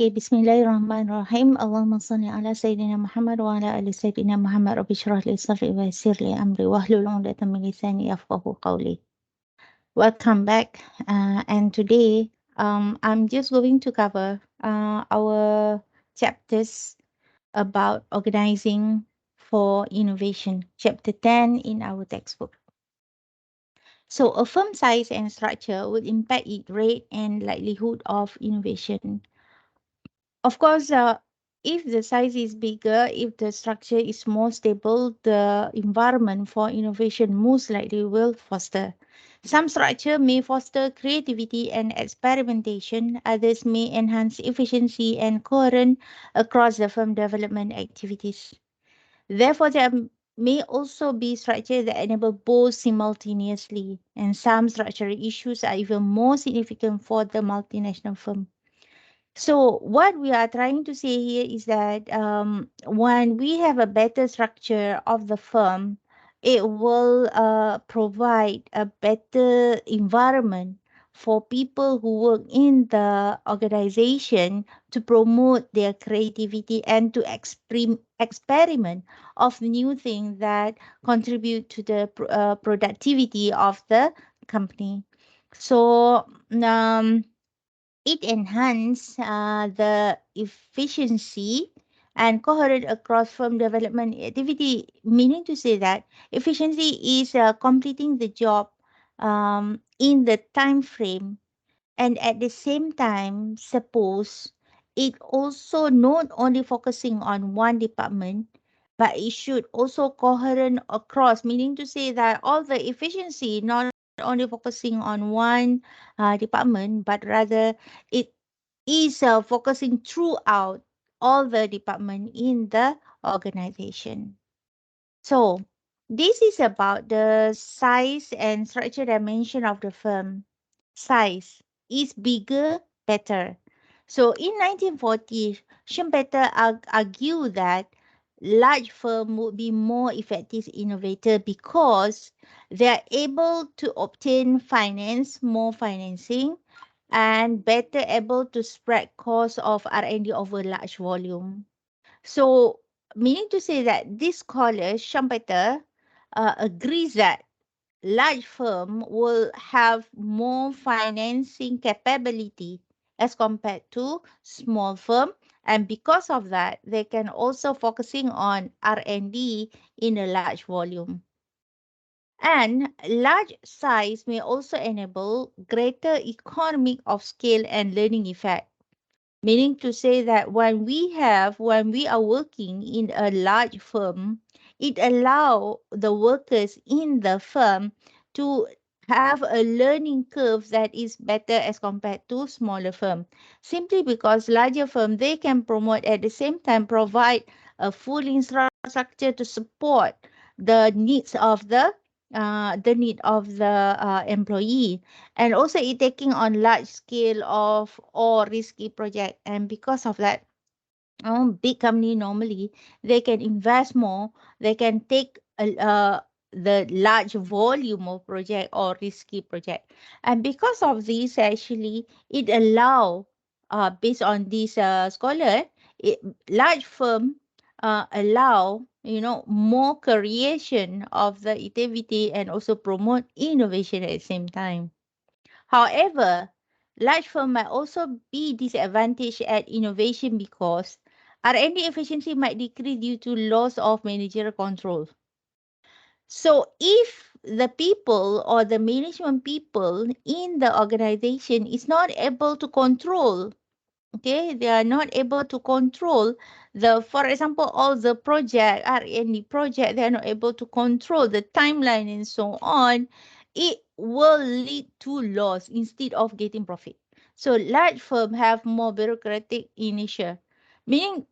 Okay, Bismillahirrahmanirrahim. Allahumma salli ala Sayyidina Muhammad wa ala ali Sayyidina Muhammad. Rabbi shrah li sadri wa yassir li amri wahlul 'uqdatam min lisani yafqahu qawli. Welcome back. And today, I'm just going to cover our chapters about organizing for innovation, chapter 10 in our textbook. So, a firm size and structure would impact its rate and likelihood of innovation. Of course, if the size is bigger, if the structure is more stable, the environment for innovation most likely will foster. Some structure may foster creativity and experimentation, others may enhance efficiency and coherence across the firm development activities. Therefore, there may also be structures that enable both simultaneously, and some structural issues are even more significant for the multinational firm. So what we are trying to say here is that when we have a better structure of the firm, it will provide a better environment for people who work in the organization to promote their creativity and to experiment of new things that contribute to the productivity of the company. So it enhances the efficiency and coherent across firm development activity, meaning to say that efficiency is completing the job in the time frame, and at the same time, suppose it also not only focusing on one department, but it should also coherent across, meaning to say that all the efficiency not only focusing on one department, but rather it is focusing throughout all the department in the organization. So this is about the size and structure dimension of the firm. Size is bigger, better. So in 1940s, Schumpeter argued that large firm would be more effective innovator because they are able to obtain finance, more financing, and better able to spread cost of R&D over large volume. So, meaning to say that this scholar, Schumpeter, agrees that large firm will have more financing capability as compared to small firm, and because of that they can also focusing on R&D in a large volume. And large size may also enable greater economic of scale and learning effect. Meaning to say that when we are working in a large firm, it allow the workers in the firm to have a learning curve that is better as compared to smaller firm. Simply because larger firm, they can promote at the same time provide a full infrastructure to support the needs of the need of the employee, and also it taking on large scale of or risky project, and because of that big company normally they can invest more, they can take the large volume of project or risky project, and because of this actually it allow based on this scholar, it, large firm allow more creation of the activity and also promote innovation at the same time. However, large firm might also be disadvantaged at innovation because R&D efficiency might decrease due to loss of managerial control. So if the people or the management people in the organization is not able to control, okay, they are not able to control the, for example, all the project, R&D project, they are not able to control the timeline and so on, it will lead to loss instead of getting profit. So large firm have more bureaucratic in nature, meaning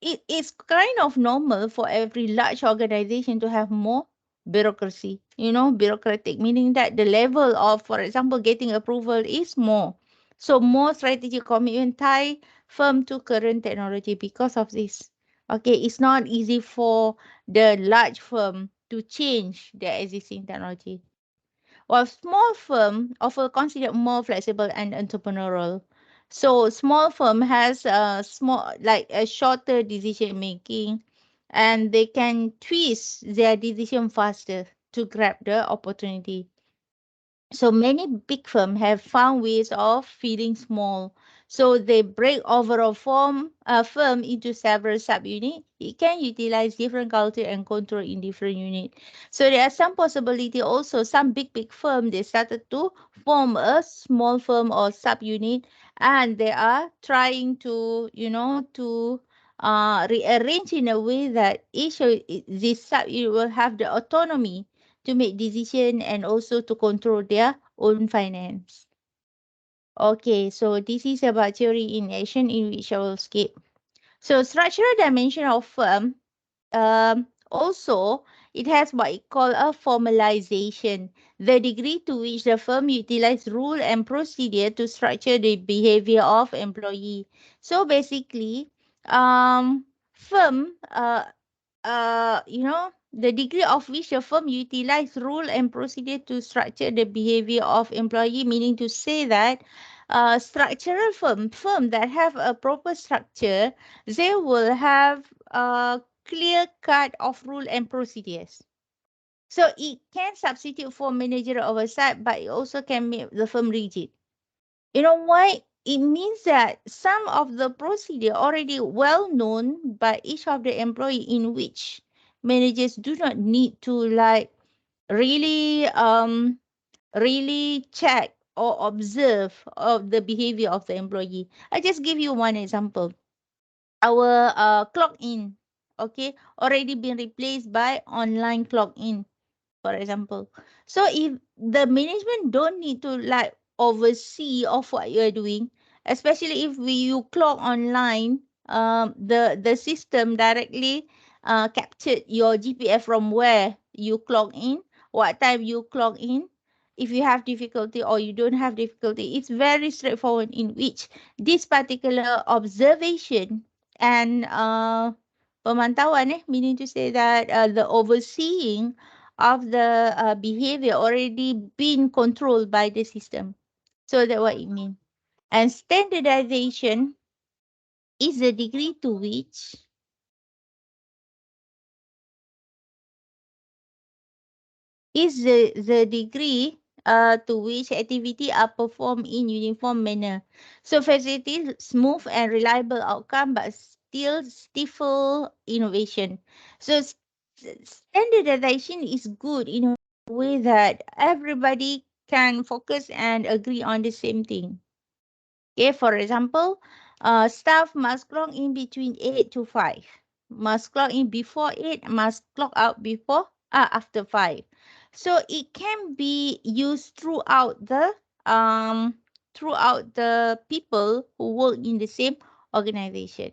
it is kind of normal for every large organization to have more bureaucracy, bureaucratic, meaning that the level of, for example, getting approval is more. So more strategic commitment tie firm to current technology because of this. Okay, it's not easy for the large firm to change their existing technology, while small firm often considered more flexible and entrepreneurial. So small firm has a shorter decision making, and they can twist their decision faster to grab the opportunity. So many big firms have found ways of feeling small. So they break overall firm into several subunits. It can utilize different culture and control in different unit. So there are some possibility also. Some big firm they started to form a small firm or subunit, and they are trying to rearrange in a way that each of this subunit will have the autonomy to make decision and also to control their own finance. Okay, so this is about theory in action in which I will skip. So structural dimension of firm, also it has what it call a formalization, the degree to which the firm utilize rule and procedure to structure the behavior of employee. So basically, firm the degree of which a firm utilize rule and procedure to structure the behavior of employee, meaning to say that structural firm that have a proper structure, they will have a clear cut of rule and procedures. So it can substitute for managerial oversight, but it also can make the firm rigid. You know why? It means that some of the procedure already well known by each of the employee, in which managers do not need to really really check or observe of the behavior of the employee. I just give you one example. Our clock in, okay, already been replaced by online clock in, for example. So if the management don't need to oversee of what you are doing, especially if you clock online, the system directly captured your GPF from where you clock in, what time you clock in. If you have difficulty or you don't have difficulty, it's very straightforward, in which this particular observation and pemantauan, meaning to say that the overseeing of the behavior already been controlled by the system. So that's what it means. And standardization is the degree to which the degree to which activity are performed in uniform manner. So facilitate smooth and reliable outcome, but still stifle innovation. So standardization is good in a way that everybody can focus and agree on the same thing. Okay, for example, staff must clock in between 8 to 5. Must clock in before 8, must clock out after 5. So it can be used throughout the people who work in the same organization.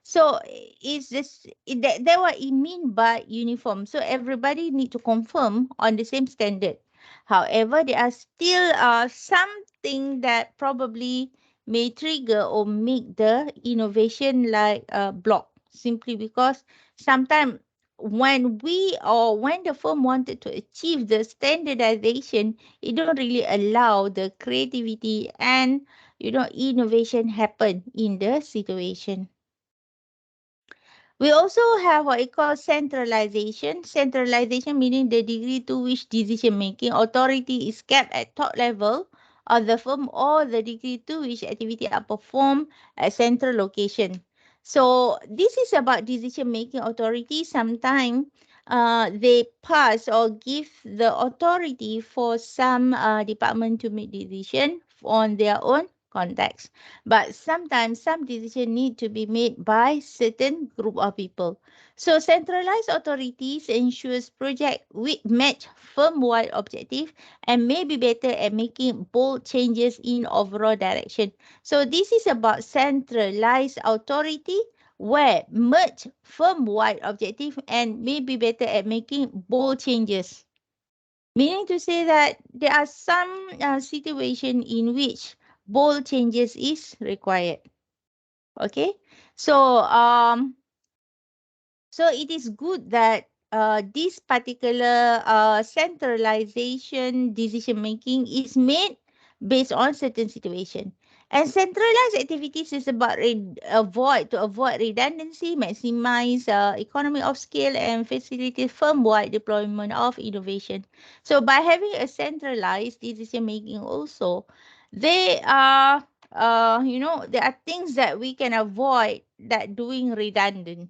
So it's just that what it mean by uniform. So everybody need to confirm on the same standard. However, there are still something that probably may trigger or make the innovation block, simply because sometimes when the firm wanted to achieve the standardization, it don't really allow the creativity and innovation happen in the situation. We also have what we call centralization. Centralization meaning the degree to which decision-making authority is kept at top level of the firm, or the degree to which activity are performed at central location. So this is about decision-making authority. Sometimes they pass or give the authority for some department to make decision on their own context. But sometimes some decision need to be made by certain group of people. So centralized authorities ensures project with match firm-wide objective and may be better at making bold changes in overall direction. So this is about centralized authority where merge firm-wide objective and may be better at making bold changes. Meaning to say that there are some situation in which bold changes is required. Okay, so it is good that this particular centralization decision making is made based on certain situation. And centralized activities is about avoid redundancy, maximize economy of scale, and facilitate firm-wide deployment of innovation. So by having a centralized decision making, also, they are there are things that we can avoid that doing redundant.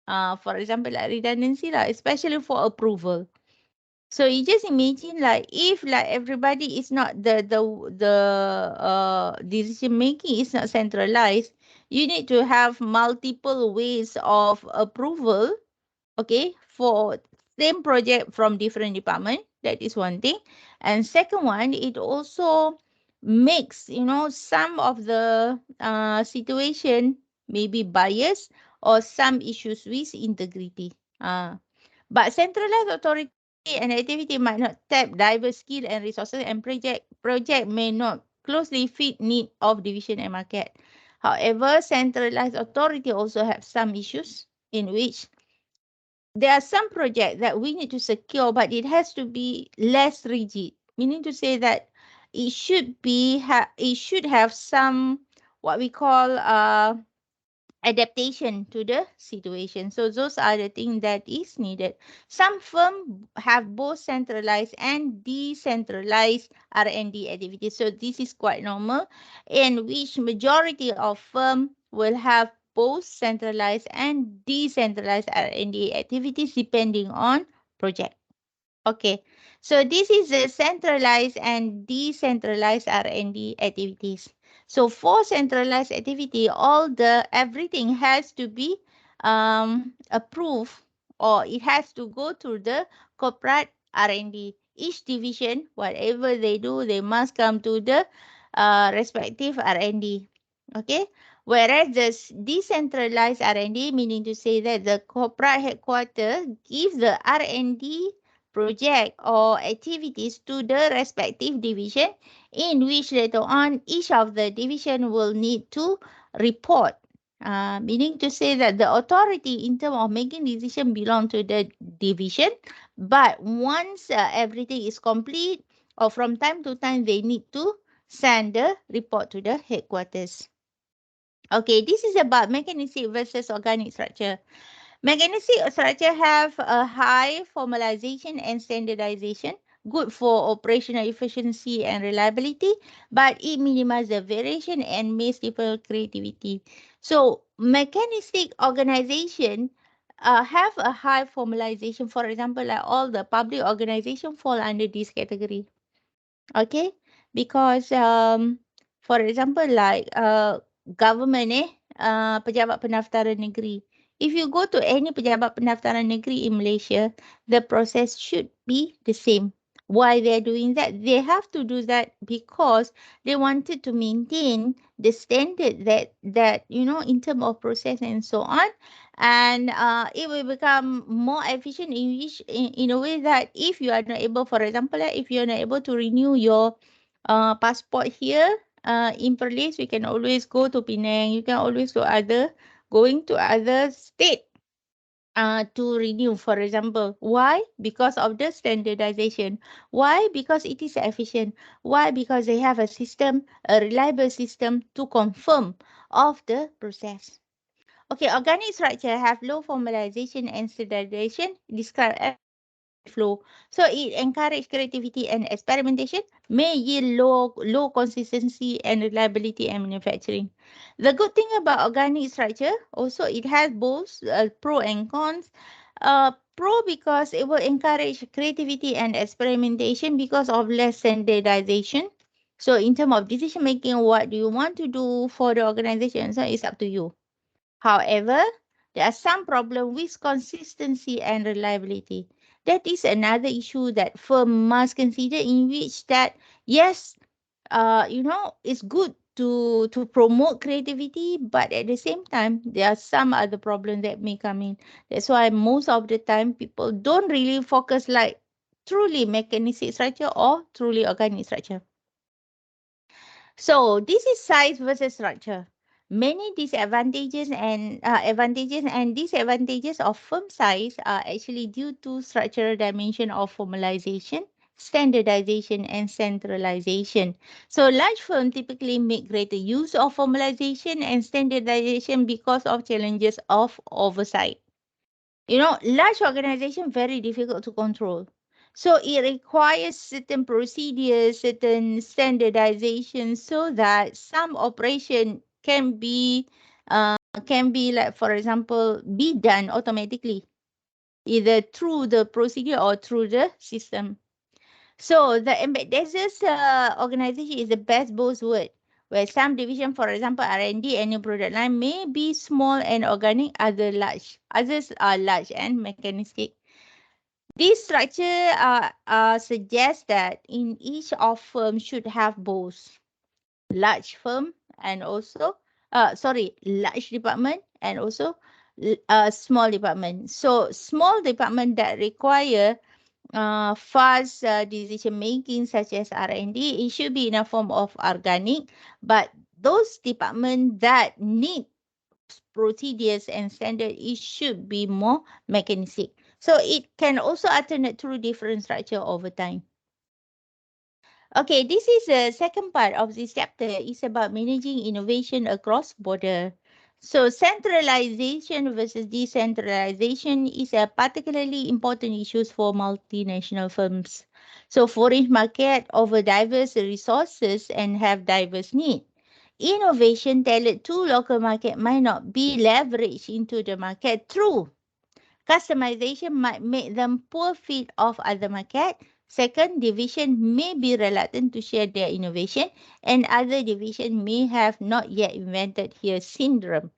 For example, like redundancy, like, especially for approval. So you just imagine, like, if like everybody is not the decision making is not centralized, you need to have multiple ways of approval, okay, for same project from different department. That is one thing. And second one, it also makes, some of the situation maybe bias or some issues with integrity. But centralized authority and activity might not tap diverse skill and resources, and project may not closely fit need of division and market. However, centralized authority also have some issues in which there are some projects that we need to secure, but it has to be less rigid. Meaning to say that it should have some what we call adaptation to the situation. So those are the things that is needed. Some firms have both centralized and decentralized R&D activities. So this is quite normal, in which majority of firm will have both centralized and decentralized R&D activities depending on project. Okay, so this is the centralized and decentralized R&D activities. So for centralized activity, everything has to be approved, or it has to go through the corporate R&D. Each division, whatever they do, they must come to the respective R&D. Okay, whereas the decentralized R&D, meaning to say that the corporate headquarters gives the R&D project or activities to the respective division, in which later on each of the division will need to report. Meaning to say that the authority in terms of making decision belong to the division, but once everything is complete, or from time to time, they need to send the report to the headquarters. Okay, this is about mechanistic versus organic structure. Mechanistic structure have a high formalization and standardization, good for operational efficiency and reliability, but it minimizes the variation and may stifle creativity. So mechanistic organization have a high formalization. For example, like all the public organization fall under this category. Okay, because for example, like government pejabat pendaftaran negeri. If you go to any pejabat pendaftaran negeri in Malaysia, the process should be the same. Why they are doing that? They have to do that because they wanted to maintain the standard that in terms of process and so on, and it will become more efficient in a way that if you are not able, for example, if you are not able to renew your passport here in Perlis, we can always go to Penang. You can always going to other state to renew, for example. Why? Because of the standardization. Why? Because it is efficient. Why? Because they have a system, a reliable system to confirm of the process. Okay, organic structure have low formalization and standardization, described as free flow. So it encourage creativity and experimentation, may yield low consistency and reliability and manufacturing. The good thing about organic structure, also it has both pro and cons. Pro because it will encourage creativity and experimentation because of less standardization. So in terms of decision making, what do you want to do for the organization? So it's up to you. However, there are some problems with consistency and reliability. That is another issue that firm must consider, in which that, yes, it's good to promote creativity, but at the same time, there are some other problems that may come in. That's why most of the time people don't really focus like truly mechanistic structure or truly organic structure. So this is size versus structure. Many advantages and disadvantages of firm size are actually due to structural dimension of formalization, standardization, and centralization. So large firms typically make greater use of formalization and standardization because of challenges of oversight. Large organization very difficult to control. So it requires certain procedures, certain standardization so that some operation can be like, for example, be done automatically, either through the procedure or through the system. So the ambidextrous organization is the best both word, where some division, for example, R&D and new product line may be small and organic, others are large and mechanistic. This structure suggests that in each of firm should have both large firm and also, large department and also small department. So small department that require fast decision making such as R&D, it should be in a form of organic, but those departments that need procedures and standard, it should be more mechanistic. So it can also alternate through different structure over time. Okay, this is the second part of this chapter. It's about managing innovation across border. So centralization versus decentralization is a particularly important issue for multinational firms. So foreign market offer diverse resources and have diverse needs. Innovation tailored to local market might not be leveraged into the market through customization might make them poor fit of other market. Second, division may be reluctant to share their innovation, and other division may have not yet invented here syndrome.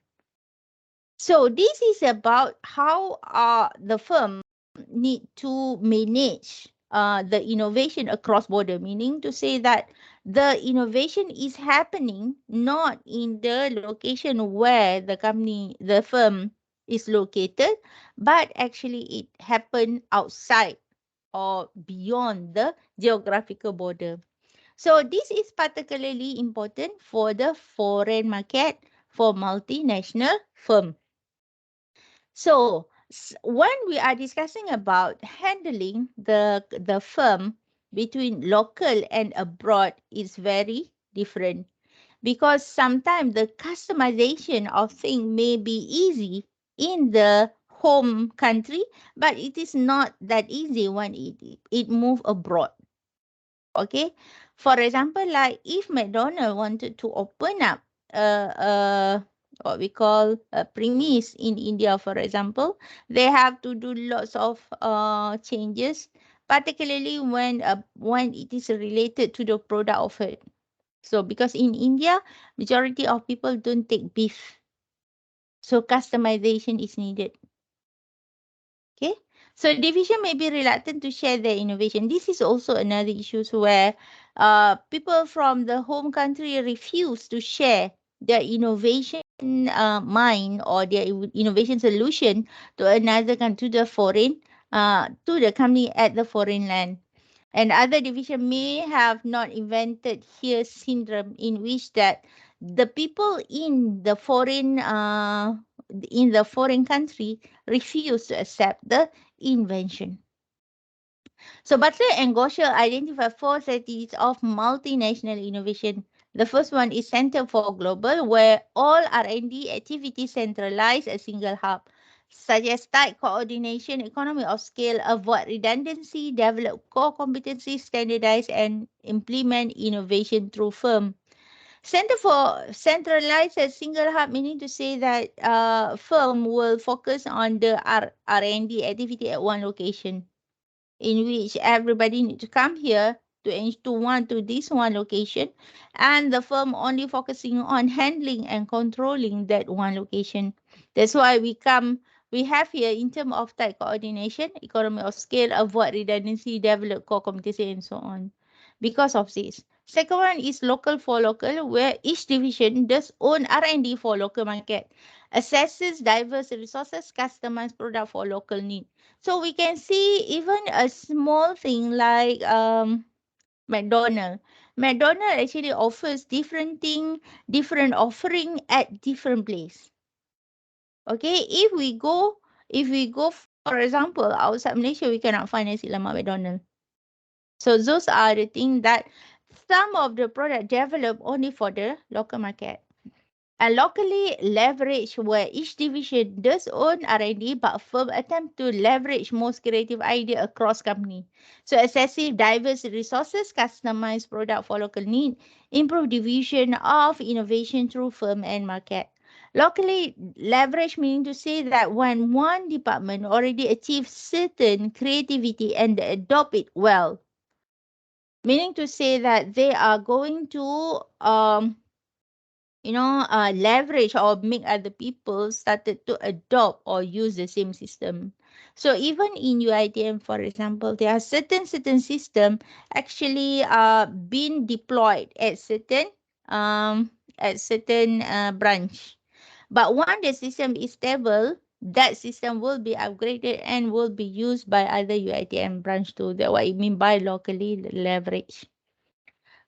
So this is about how the firm need to manage the innovation across border, meaning to say that the innovation is happening not in the location where the firm is located, but actually it happened outside or beyond the geographical border. So this is particularly important for the foreign market for multinational firm. So when we are discussing about handling the firm between local and abroad is very different, because sometimes the customization of things may be easy in the home country, but it is not that easy when it move abroad. Okay, for example, like if McDonald wanted to open up what we call a premise in India, for example, they have to do lots of changes, particularly when it is related to the product offered. So because in India, majority of people don't take beef, so customization is needed. Okay, so division may be reluctant to share their innovation. This is also another issue where people from the home country refuse to share their innovation mind or their innovation solution to another country, to the company at the foreign land. And other division may have not invented here syndrome, in which that the people in the foreign country refuse to accept the invention. So Butler and Gosher identify four strategies of multinational innovation. The first one is Center for Global, where all R&D activities centralize a single hub, such as tight coordination, economy of scale, avoid redundancy, develop core competencies, standardize, and implement innovation through firm. Center for centralized a single hub, meaning to say that firm will focus on the R&D activity at one location, in which everybody need to come here to this one location, and the firm only focusing on handling and controlling that one location. That's why we have here in terms of tight coordination, economy of scale, avoid redundancy, develop core competency, and so on. Because of this. Second one is local for local, where each division does own R&D for local market, assesses diverse resources, customized product for local need. So we can see even a small thing like McDonald. McDonald actually offers different thing, different offering at different place. Okay, if we go for example outside Malaysia, we cannot find nasi lemak McDonald. So those are the things that some of the product developed only for the local market. And locally leverage where each division does own R&D but firm attempt to leverage most creative idea across company. So accessive diverse resources, customize product for local need, improve division of innovation through firm and market. Locally leverage meaning to say that when one department already achieves certain creativity and they adopt it well, meaning to say that they are going to leverage or make other people started to adopt or use the same system. So even in UITM, for example, there are certain system actually being deployed at certain branch. But once the system is stable, that system will be upgraded and will be used by other UITM branch too. That's what I mean by locally leverage.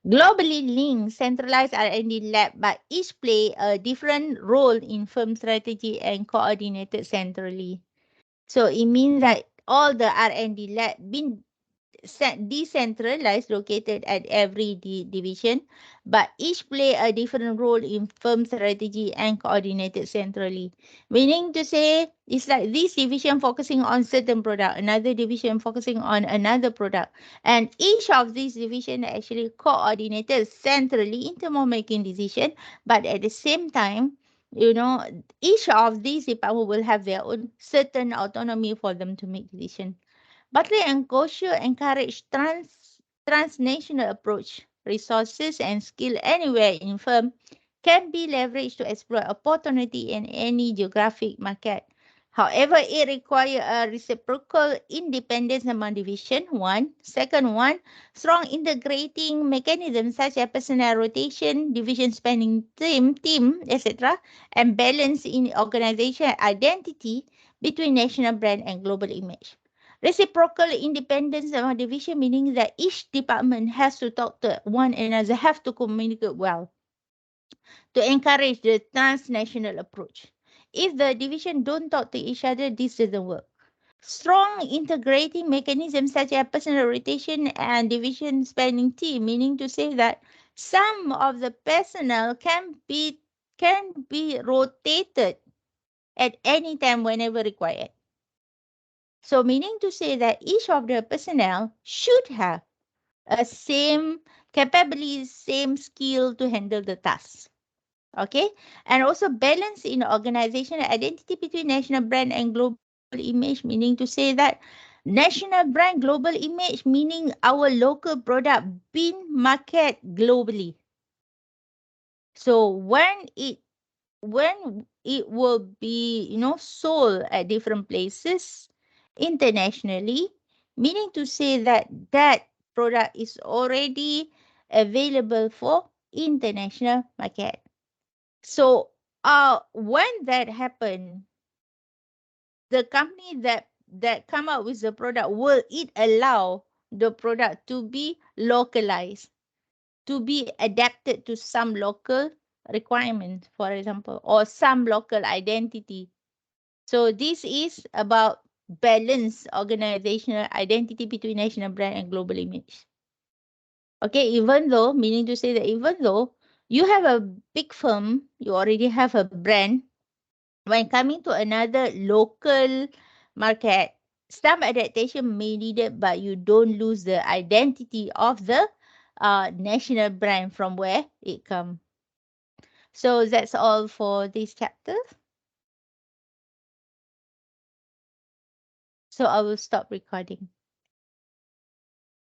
Globally linked centralized R&D lab, but each play a different role in firm strategy and coordinated centrally. So it means that all the R&D lab been decentralized, located at every division, but each play a different role in firm strategy and coordinated centrally. Meaning to say, it's like this division focusing on certain product, another division focusing on another product, and each of these division actually coordinated centrally in terms of making decision, but at the same time, each of these department will have their own certain autonomy for them to make decision. Bartley and Gosher encourage transnational approach. Resources and skill anywhere in firm can be leveraged to exploit opportunity in any geographic market. However, it requires a reciprocal independence among division. One. Second one, strong integrating mechanisms such as personnel rotation, division spanning team, etc., and balance in organization identity between national brand and global image. Reciprocal independence among division meaning that each department has to talk to one another, have to communicate well to encourage the transnational approach. If the division don't talk to each other, this doesn't work. Strong integrating mechanisms such as personal rotation and division spanning team, meaning to say that some of the personnel can be rotated at any time whenever required. So meaning to say that each of the personnel should have a same capability, same skill to handle the task. Okay. And also balance in organizational identity between national brand and global image, meaning to say that national brand, global image, meaning our local product being market globally. So when it will be sold at different places internationally, meaning to say that that product is already available for international market. So when that happen, the company that come up with the product, will it allow the product to be localized, to be adapted to some local requirement, for example, or some local identity. So this is about balance organizational identity between national brand and global image. Okay, even though, meaning to say that even though you have a big firm, you already have a brand, when coming to another local market, some adaptation may needed, but you don't lose the identity of the national brand from where it come. So that's all for this chapter. So I will stop recording.